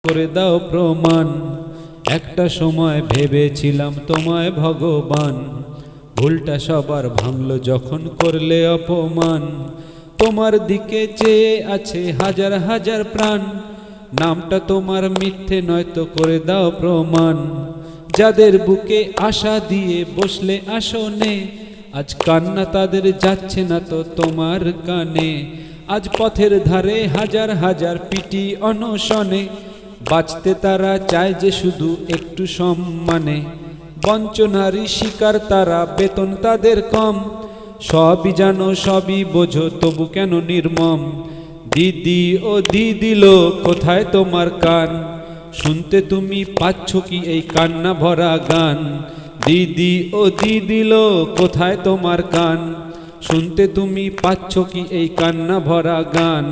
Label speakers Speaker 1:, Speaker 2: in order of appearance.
Speaker 1: করে দাও প্রমাণ। একটা সময় ভেবেছিলাম তোমায় ভগবান, ভুলটা সবার ভাঙলো যখন করলে অপমান। তোমার দিকে চেয়ে আছে হাজার হাজার প্রাণ, নামটা তোমার মিথ্যে নয়তো করে দাও প্রমাণ। যাদের বুকে আশা দিয়ে বসলে আসনে, আজ কান্না তাদের যাচ্ছে না তো তোমার কানে। আজ পথের ধারে হাজার হাজার পিটি অনশনে, বাঁচতে তারা চায় যে শুধু একটু সম্মানে। বঞ্চনারই শিকার তারা, বেতন তাদের কম। সবই জানো সবই বোঝো তবু কেন নির্মম। দিদি ও দিদিল কোথায় তোমার কান, শুনতে তুমি পাচ্ছ কি এই কান্না ভরা গান। দিদি ও দিদিল কোথায় তোমার কান, শুনতে তুমি পাচ্ছ কি এই কান্না ভরা গান।